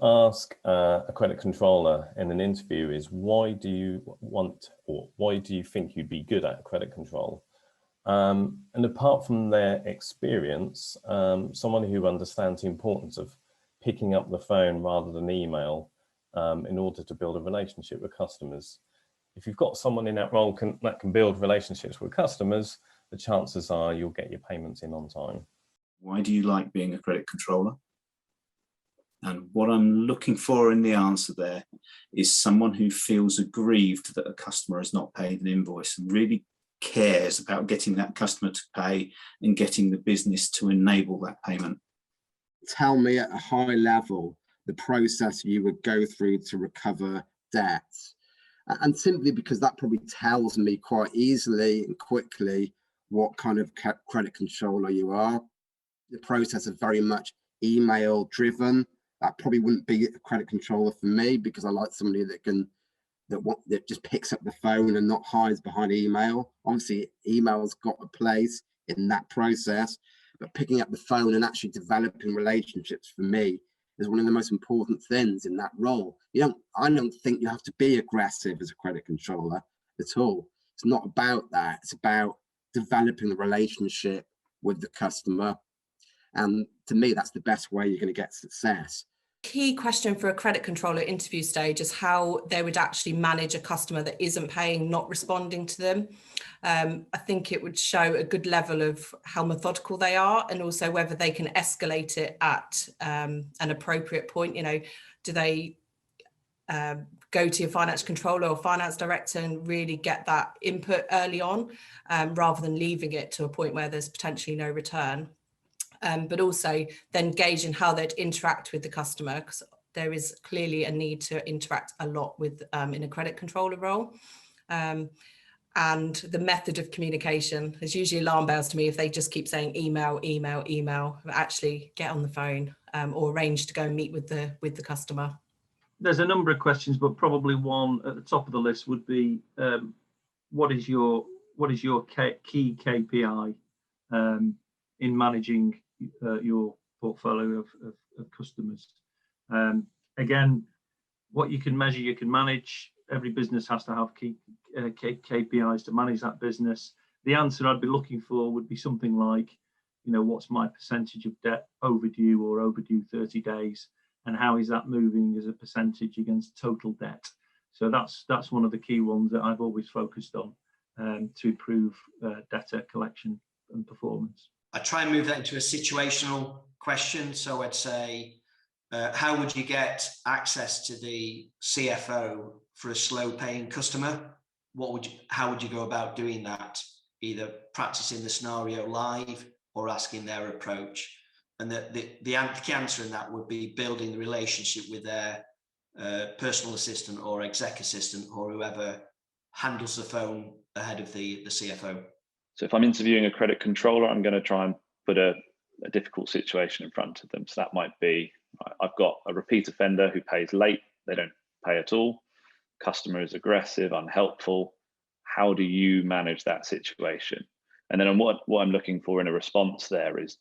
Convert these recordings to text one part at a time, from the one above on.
would ask a credit controller in an interview is, why do you want, or why do you think you'd be good at credit control? And apart from their experience, someone who understands the importance of picking up the phone rather than email in order to build a relationship with customers. If you've got someone in that role that can build relationships with customers, the chances are you'll get your payments in on time. Why do you like being a credit controller? And what I'm looking for in the answer there is someone who feels aggrieved that a customer has not paid an invoice and really cares about getting that customer to pay and getting the business to enable that payment. Tell me at a high level the process you would go through to recover debts. And simply because that probably tells me quite easily and quickly what kind of credit controller you are. The process is very much email driven. That probably wouldn't be a credit controller for me, because I like somebody that just picks up the phone and not hides behind email. Obviously, email's got a place in that process, but picking up the phone and actually developing relationships for me is one of the most important things in that role. I don't think you have to be aggressive as a credit controller at all. It's not about that. It's about developing the relationship with the customer. And to me, that's the best way you're going to get success. Key question for a credit controller interview stage is how they would actually manage a customer that isn't paying, not responding to them. I think it would show a good level of how methodical they are, and also whether they can escalate it at an appropriate point. Do they go to your finance controller or finance director and really get that input early on, rather than leaving it to a point where there's potentially no return? But also then gauging how they'd interact with the customer, because there is clearly a need to interact a lot with in a credit controller role. And the method of communication, there's usually alarm bells to me if they just keep saying email, email, email. Actually get on the phone or arrange to go and meet with the customer. There's a number of questions, but probably one at the top of the list would be, what is your key KPI in managing your portfolio of customers? Again, what you can measure, you can manage. Every business has to have key KPIs to manage that business. The answer I'd be looking for would be something like, what's my percentage of debt overdue or overdue 30 days, and how is that moving as a percentage against total debt? So that's one of the key ones that I've always focused on to improve debtor collection and performance. I try and move that into a situational question. So I'd say, how would you get access to the CFO for a slow paying customer? How would you go about doing that? Either practicing the scenario live or asking their approach. And the answer in that would be building the relationship with their personal assistant or exec assistant or whoever handles the phone ahead of the CFO. So if I'm interviewing a credit controller, I'm going to try and put a difficult situation in front of them. So that might be, I've got a repeat offender who pays late, they don't pay at all. Customer is aggressive, unhelpful. How do you manage that situation? And then what I'm looking for in a response there is,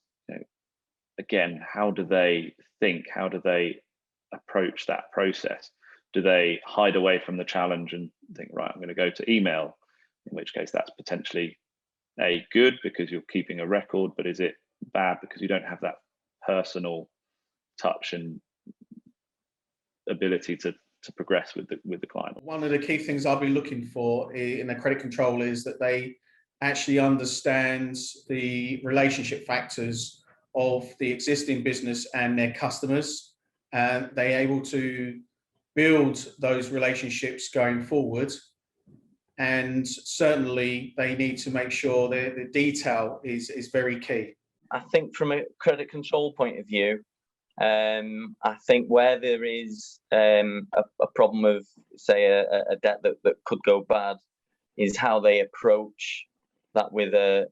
again, how do they think? How do they approach that process? Do they hide away from the challenge and think, right, I'm going to go to email, in which case that's potentially good because you're keeping a record, but is it bad because you don't have that personal touch and ability to progress with the client? One of the key things I'll be looking for in a credit control is that they actually understand the relationship factors of the existing business and their customers, and they're able to build those relationships going forward. And certainly they need to make sure that the detail is very key. I think from a credit control point of view, I think where there is a problem of, say, a debt that could go bad is how they approach that with a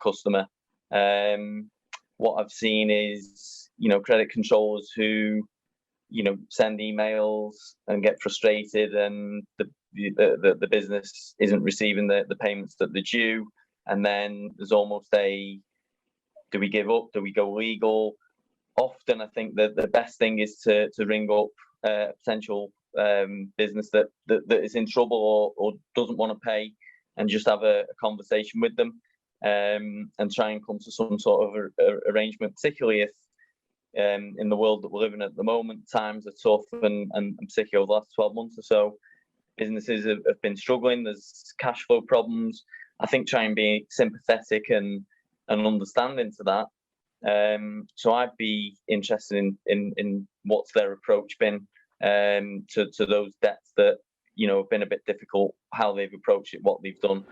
customer. What I've seen is, credit controllers who, send emails and get frustrated, and the business isn't receiving the payments that they're due. And then there's almost do we give up? Do we go legal? often I think that the best thing is to ring up a potential business that is in trouble or doesn't want to pay, and just have a conversation with them, and try and come to some sort of arrangement, particularly if in the world that we're living at the moment, times are tough, and particularly over the last 12 months or so, businesses have been struggling. There's cash flow problems. I think try and be sympathetic and understanding to that. So I'd be interested in what's their approach been to those debts that have been a bit difficult, how they've approached it, what they've done.